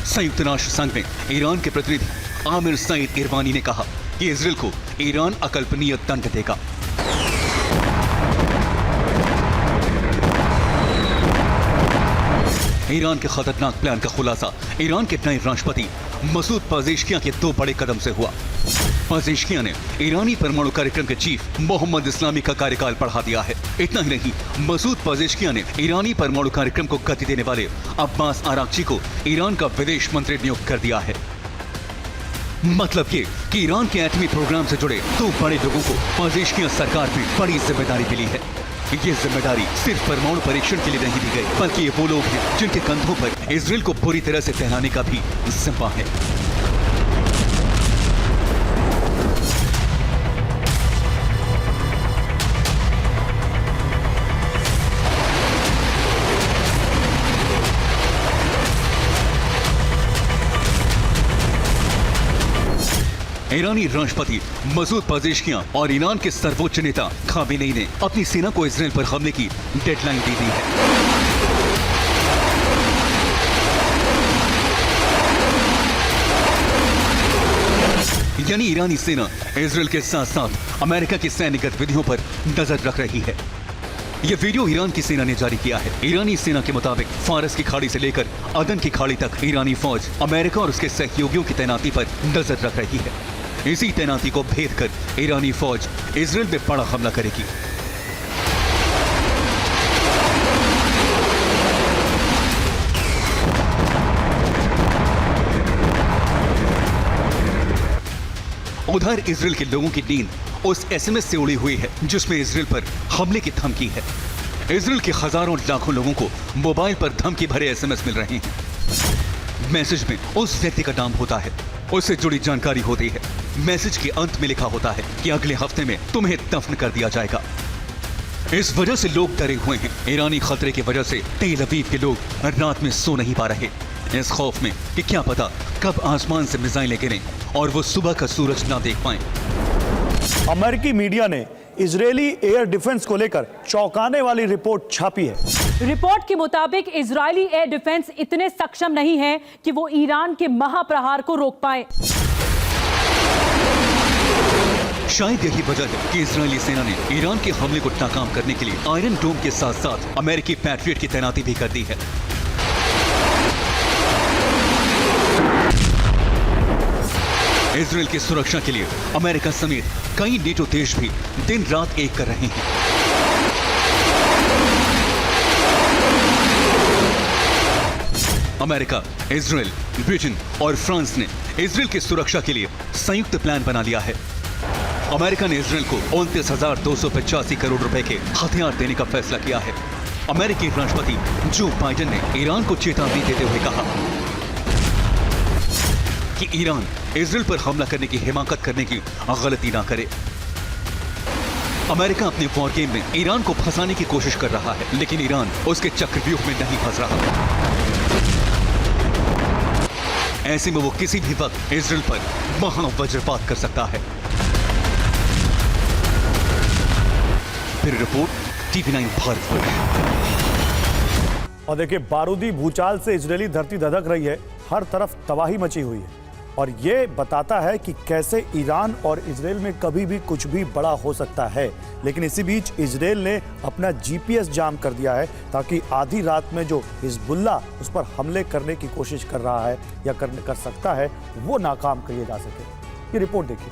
B: संयुक्त राष्ट्र संघ में ईरान के प्रतिनिधि आमिर सईद इरवानी ने कहा कि इजराइल को ईरान अकल्पनीय दंड देगा। ईरान के खतरनाक प्लान का खुलासा ईरान के नए राष्ट्रपति मसूद पेजेश्कियां के 2 बड़े कदम से हुआ। पेजेश्कियां ने ईरानी परमाणु कार्यक्रम के चीफ मोहम्मद इस्लामी का कार्यकाल बढ़ा दिया है। इतना ही नहीं, मसूद पेजेश्कियां ने ईरानी परमाणु कार्यक्रम को गति देने वाले अब्बास आरागची को ईरान का विदेश मंत्री नियुक्त कर दिया है। मतलब ये कि ईरान के एटमी प्रोग्राम से जुड़े 2 बड़े लोगों को पेजेश्कियां सरकार में बड़ी जिम्मेदारी मिली है। ये जिम्मेदारी सिर्फ परमाणु परीक्षण के लिए नहीं दी गई बल्कि ये वो लोग हैं जिनके कंधों पर इजराइल को बुरी तरह से टहलाने का भी जिम्मा है। ईरानी राष्ट्रपति मसूद पेजेश्कियां और ईरान के सर्वोच्च नेता खामेनेई ने अपनी सेना को इजराइल पर हमले की डेडलाइन दे दी है। यानी ईरानी सेना इजराइल के साथ साथ अमेरिका की सैन्य गतिविधियों पर नजर रख रही है। यह वीडियो ईरान की सेना ने जारी किया है। ईरानी सेना के मुताबिक फारस की खाड़ी से लेकर अदन की खाड़ी तक ईरानी फौज अमेरिका और उसके सहयोगियों की तैनाती पर नजर रख रही है। इसी तैनाती को भेद कर ईरानी फौज इजराइल में बड़ा हमला करेगी। उधर इजराइल के लोगों की नींद उस एसएमएस से उड़ी हुई है जिसमें इजराइल पर हमले की धमकी है। इजराइल के हजारों लाखों लोगों को मोबाइल पर धमकी भरे एसएमएस मिल रहे हैं। मैसेज में उस व्यक्ति का नाम होता है, उससे जुड़ी जानकारी होती है। मैसेज के अंत में लिखा होता है कि अगले हफ्ते में तुम्हें दफन कर दिया जाएगा। इस वजह से लोग डरे हुए हैं। ईरानी खतरे की वजह से तेल अवीव के लोग रात में सो नहीं पा रहे, इस खौफ में कि क्या पता कब आसमान से मिसाइलें गिरें और वो सुबह का सूरज ना देख पाएं।
A: अमेरिकी मीडिया ने इजरायली एयर डिफेंस को लेकर चौंकाने वाली रिपोर्ट छापी है।
C: रिपोर्ट के मुताबिक इजरायली एयर डिफेंस इतने सक्षम नहीं है कि वो ईरान के महाप्रहार को रोक पाए।
B: शायद यही वजह है कि इजरायली सेना ने ईरान के हमले को नाकाम करने के लिए आयरन डोम के साथ साथ अमेरिकी पैट्रियट की तैनाती भी कर दी है। इजराइल की सुरक्षा के लिए अमेरिका समेत कई नेटो देश भी दिन रात एक कर रहे हैं। अमेरिका, इजराइल, ब्रिटेन और फ्रांस ने इजराइल की सुरक्षा के लिए संयुक्त प्लान बना लिया है। अमेरिका ने इजराइल को 29,285 करोड़ रुपए के हथियार देने का फैसला किया है। अमेरिकी राष्ट्रपति जो बाइडेन ने ईरान को चेतावनी देते हुए कहा कि ईरान इजराइल पर हमला करने की हिमाकत करने की गलती ना करे। अमेरिका अपने वॉर गेम में ईरान को फंसाने की कोशिश कर रहा है, लेकिन ईरान उसके चक्रव्यूह में नहीं फंस रहा। ऐसे में वो किसी भी वक्त इजराइल पर महावज्रपात कर सकता है। फिर रिपोर्ट TV9 भारत।
A: और देखिए, बारूदी भूचाल से इजरायली धरती धधक रही है, हर तरफ तबाही मची हुई है और ये बताता है कि कैसे ईरान और इजराइल में कभी भी कुछ भी बड़ा हो सकता है। लेकिन इसी बीच इजराइल ने अपना GPS जाम कर दिया है ताकि आधी रात में जो हिजबुल्ला उस पर हमले करने की कोशिश कर रहा है या कर सकता है वो नाकाम किए जा सके। ये रिपोर्ट देखिए।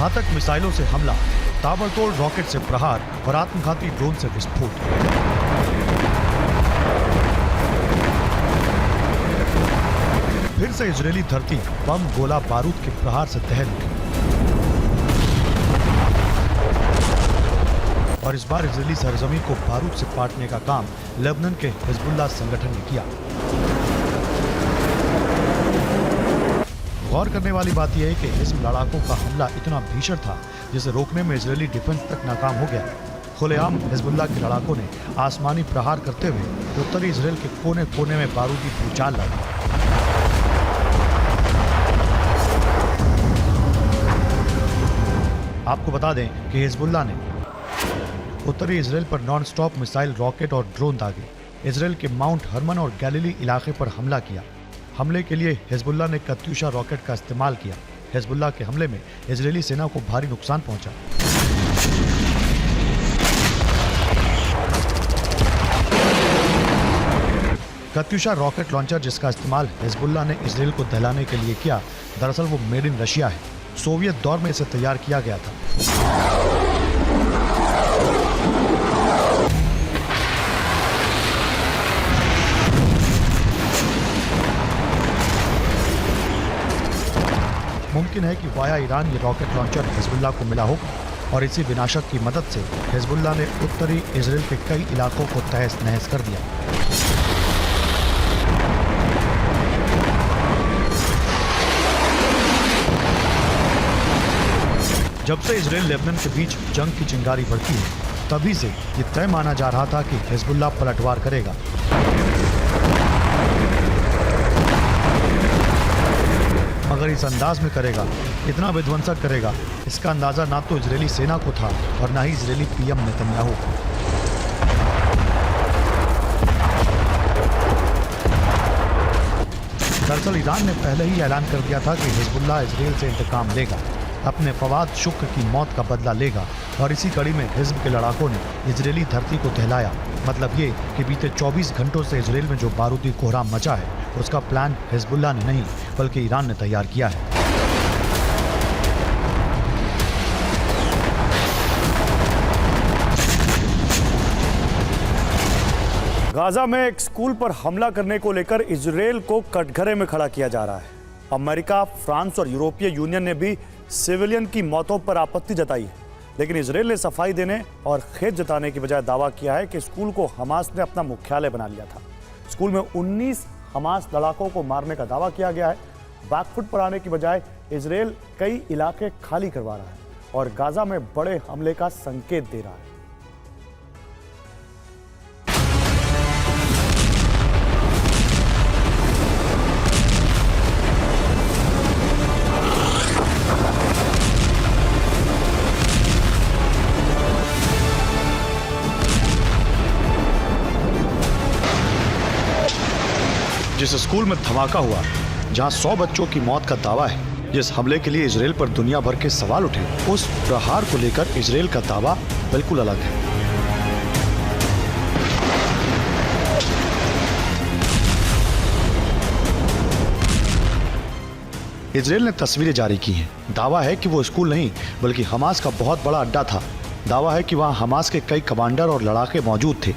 A: घातक मिसाइलों से हमला, ताबड़तोड़ रॉकेट से प्रहार और आत्मघाती ड्रोन से विस्फोट। फिर से इजरायली धरती बम, गोला, बारूद के प्रहार से दहल उठी और इस बार इजरायली सरजमीन को बारूद से पाटने का काम लेबनान के हिजबुल्लाह संगठन ने किया। गौर करने वाली बात यह है कि इस लड़ाकों का हमला इतना भीषण था जिसे रोकने में इजरायली डिफेंस तक नाकाम हो गया। खुलेआम हिजबुल्लाह के लड़ाकों ने आसमानी प्रहार करते हुए उत्तरी इजराइल के कोने कोने में बारूदी भूचाल लगा। आपको बता दें कि हिजबुल्लाह ने उत्तरी इजराइल पर नॉन स्टॉप मिसाइल, रॉकेट और ड्रोन दागे। इजराइल के माउंट हरमन और गैलीली इलाके पर हमला किया। हमले के लिए हिजबुल्लाह ने कत्यूशा रॉकेट का इस्तेमाल किया। हिजबुल्लाह के हमले में इजरायली सेना को भारी नुकसान पहुंचा। कत्यूशा रॉकेट लॉन्चर जिसका इस्तेमाल हिजबुल्लाह ने इजराइल को दहलाने के लिए किया, दरअसल वो मेड इन रशिया है। सोवियत दौर में इसे तैयार किया गया था। मुमकिन है कि वाया ईरान ये रॉकेट लॉन्चर हिजबुल्लाह को मिला होगा और इसी विनाशक की मदद से हिजबुल्लाह ने उत्तरी इजराइल के कई इलाकों को तहस नहस कर दिया। जब से इजराइल लेबनान के बीच जंग की चिंगारी बढ़ती है, तभी से ये तय माना जा रहा था कि हिजबुल्लाह पलटवार करेगा। मगर इस अंदाज में करेगा, इतना विध्वंसक करेगा, इसका अंदाजा ना तो इजरायली सेना को था और ना ही इजरायली पीएम नेतन्याहू को। दरअसल ईरान ने पहले ही ऐलान कर दिया था कि हिजबुल्लाह इजरायल से इंतकाम लेगा, अपने फवाद शुक्र की मौत का बदला लेगा, और इसी कड़ी में हिजब के लड़ाकों ने इजरायली धरती को दहलाया। मतलब ये कि बीते 24 घंटों से इजरायल में जो बारूदी कोहराम मचा है, उसका प्लान हिजबुल्लाह ने नहीं बल्कि ईरान ने तैयार किया है। गाजा में एक स्कूल पर हमला करने को लेकर इजरायल को कटघरे में खड़ा किया जा रहा है। अमेरिका, फ्रांस और यूरोपीय यूनियन ने भी सिविलियन की मौतों पर आपत्ति जताई है, लेकिन इजरायल ने सफाई देने और खेद जताने की बजाय दावा किया है कि स्कूल को हमास ने अपना मुख्यालय बना लिया था। स्कूल में 19 हमास लड़ाकों को मारने का दावा किया गया है। बैकफुट पर आने की बजाय इजरायल कई इलाके खाली करवा रहा है और गाजा में बड़े हमले का संकेत दे रहा है। जिस स्कूल में धमाका हुआ, जहां 100 बच्चों की मौत का दावा है, जिस हमले के लिए इजरायल पर दुनिया भर के सवाल उठे, उस प्रहार को लेकर इजरायल का दावा बिल्कुल अलग है। इजरायल ने तस्वीरें जारी की हैं। दावा है कि वो स्कूल नहीं बल्कि हमास का बहुत बड़ा अड्डा था। दावा है कि वहां हमास के कई कमांडर और लड़ाके मौजूद थे।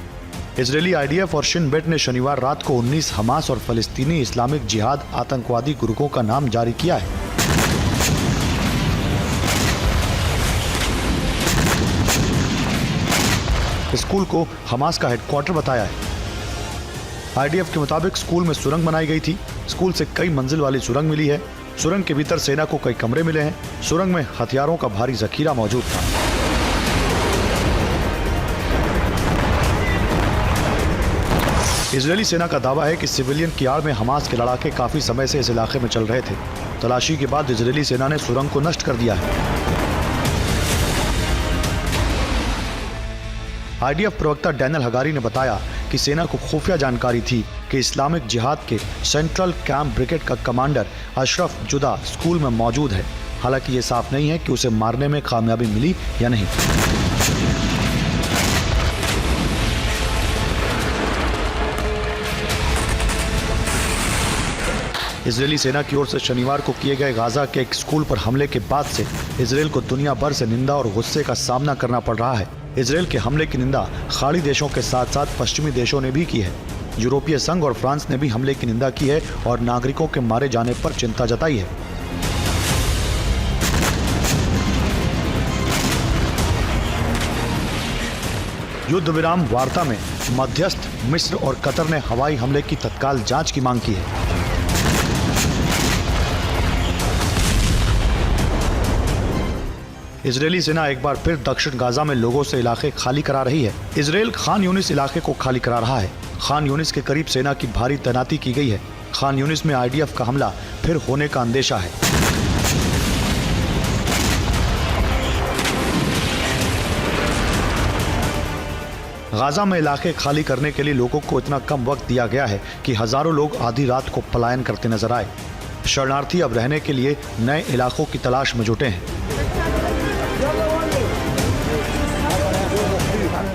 A: इजरायली आईडीएफ और शिन बेट ने शनिवार रात को 19 हमास और फलस्तीनी इस्लामिक जिहाद आतंकवादी ग्रुपों का नाम जारी किया है। स्कूल को हमास का हेडक्वार्टर बताया है। आईडीएफ के मुताबिक स्कूल में सुरंग बनाई गई थी। स्कूल से कई मंजिल वाली सुरंग मिली है। सुरंग के भीतर सेना को कई कमरे मिले हैं। सुरंग में हथियारों का भारी जखीरा मौजूद था। इजरायली सेना का दावा है कि सिविलियन की आड़ में हमास के लड़ाके काफी समय से इस इलाके में चल रहे थे। तलाशी के बाद इजरायली सेना ने सुरंग को नष्ट कर दिया है। आईडीएफ प्रवक्ता डैनियल हगारी ने बताया कि सेना को खुफिया जानकारी थी कि इस्लामिक जिहाद के सेंट्रल कैंप ब्रिगेड का कमांडर अशरफ जुदा स्कूल में मौजूद है। हालांकि ये साफ नहीं है कि उसे मारने में कामयाबी मिली या नहीं। इजरायली सेना की ओर से शनिवार को किए गए गाजा के एक स्कूल पर हमले के बाद से इजरायल को दुनिया भर से निंदा और गुस्से का सामना करना पड़ रहा है। इजरायल के हमले की निंदा खाड़ी देशों के साथ साथ पश्चिमी देशों ने भी की है। यूरोपीय संघ और फ्रांस ने भी हमले की निंदा की है और नागरिकों के मारे जाने पर चिंता जताई है। युद्ध विराम वार्ता में मध्यस्थ मिस्र और कतर ने हवाई हमले की तत्काल जांच की मांग की है। इजरायली सेना एक बार फिर दक्षिण गाजा में लोगों से इलाके खाली करा रही है। इजरायल खान यूनिस इलाके को खाली करा रहा है। खान यूनिस के करीब सेना की भारी तैनाती की गई है। खान यूनिस में आईडीएफ का हमला फिर होने का अंदेशा है। गाजा में इलाके खाली करने के लिए लोगों को इतना कम वक्त दिया गया है कि हजारों लोग आधी रात को पलायन करते नजर आए। शरणार्थी अब रहने के लिए नए इलाकों की तलाश में जुटे हैं।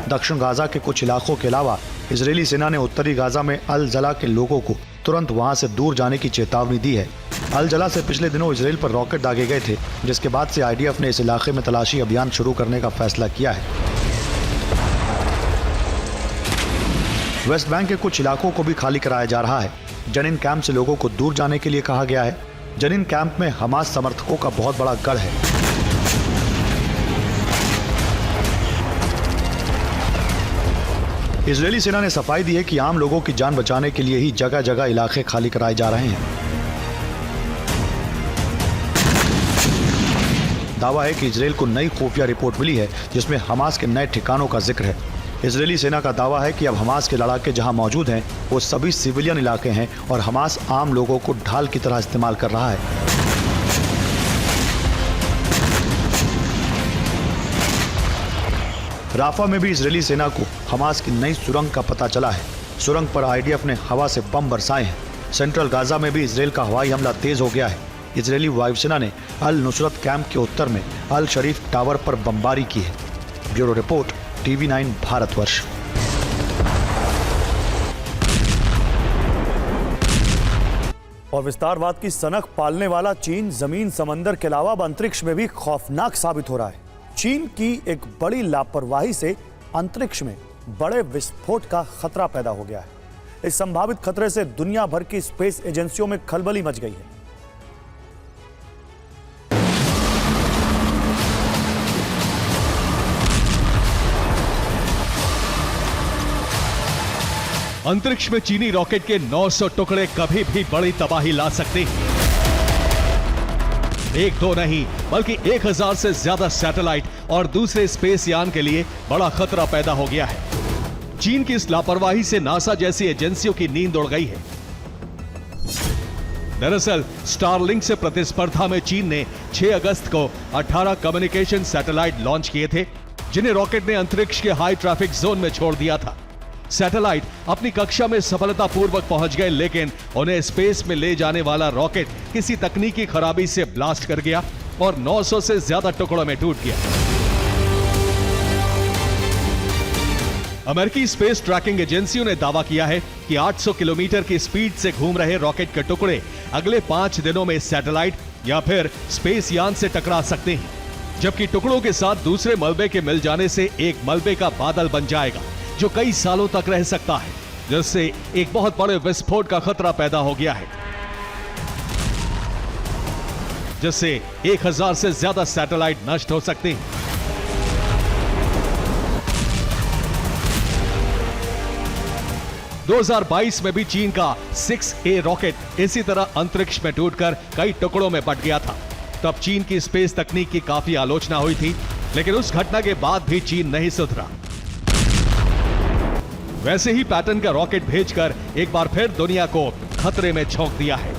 A: दक्षिण गाजा के कुछ इलाकों के अलावा इजरायली सेना ने उत्तरी गाजा में अल जला के लोगों को तुरंत वहां से दूर जाने की चेतावनी दी है। अल जला से पिछले दिनों इजरायल पर रॉकेट दागे गए थे, जिसके बाद से आईडीएफ ने इस इलाके में तलाशी अभियान शुरू करने का फैसला किया है। वेस्ट बैंक के कुछ इलाकों को भी खाली कराया जा रहा है। जनिन कैंप से लोगों को दूर जाने के लिए कहा गया है। जनिन कैंप में हमास समर्थकों का बहुत बड़ा गढ़ है। इजरायली सेना ने सफाई दी है कि आम लोगों की जान बचाने के लिए ही जगह जगह इलाके खाली कराए जा रहे हैं। दावा है कि इजरायल को नई खुफिया रिपोर्ट मिली है जिसमें हमास के नए ठिकानों का जिक्र है। इजरायली सेना का दावा है कि अब हमास के लड़ाके जहां मौजूद हैं वो सभी सिविलियन इलाके हैं और हमास आम लोगों को ढाल की तरह इस्तेमाल कर रहा है। राफा में भी इजरायली सेना को हमास की नई सुरंग का पता चला है। सुरंग पर आईडीएफ ने हवा से बम बरसाए हैं। सेंट्रल गाजा में भी इसराइल का हवाई हमला तेज हो गया है। इजरायली वायुसेना ने अल नुसरत कैंप के उत्तर में अल शरीफ टावर पर बमबारी की है। Bureau report, TV9 Bharatvarsh. और विस्तारवाद की सनक पालने वाला चीन जमीन समंदर के अलावा अब अंतरिक्ष में भी खौफनाक साबित हो रहा है। चीन की एक बड़ी लापरवाही से अंतरिक्ष में बड़े विस्फोट का खतरा पैदा हो गया है। इस संभावित खतरे से दुनिया भर की स्पेस एजेंसियों में खलबली मच गई है।
D: अंतरिक्ष में चीनी रॉकेट के 900 टुकड़े कभी भी बड़ी तबाही ला सकते हैं। एक दो नहीं बल्कि 1000 से ज्यादा सैटेलाइट और दूसरे स्पेस यान के लिए बड़ा खतरा पैदा हो गया है। चीन की इस लापरवाही से नासा जैसी एजेंसियों की नींद उड़ गई है। दरअसल स्टारलिंक से प्रतिस्पर्धा में चीन ने 6 अगस्त को 18 कम्युनिकेशन सैटेलाइट लॉन्च किए थे, जिन्हें रॉकेट ने अंतरिक्ष के हाई ट्रैफिक जोन में छोड़ दिया था। सैटेलाइट अपनी कक्षा में सफलतापूर्वक पहुंच गए, लेकिन उन्हें स्पेस में ले जाने वाला रॉकेट किसी तकनीकी खराबी से ब्लास्ट कर गया और 900 से ज्यादा टुकड़ों में टूट गया। अमेरिकी स्पेस ट्रैकिंग एजेंसियों ने दावा किया है कि 800 किलोमीटर की स्पीड से घूम रहे रॉकेट के टुकड़े अगले 5 दिनों में सैटेलाइट या फिर स्पेस यान से टकरा सकते हैं, जबकि टुकड़ों के साथ दूसरे मलबे के मिल जाने से एक मलबे का बादल बन जाएगा जो कई सालों तक रह सकता है, जिससे एक बहुत बड़े विस्फोट का खतरा पैदा हो गया है, जिससे 1000 से ज्यादा सैटेलाइट नष्ट हो सकते हैं। दो 2022 में भी चीन का 6A रॉकेट इसी तरह अंतरिक्ष में टूटकर कई टुकड़ों में बट गया था। तब चीन की स्पेस तकनीक की काफी आलोचना हुई थी, लेकिन उस घटना के बाद भी चीन नहीं सुधरा। वैसे ही पैटर्न का रॉकेट भेजकर एक बार फिर दुनिया को खतरे में झोंक दिया है।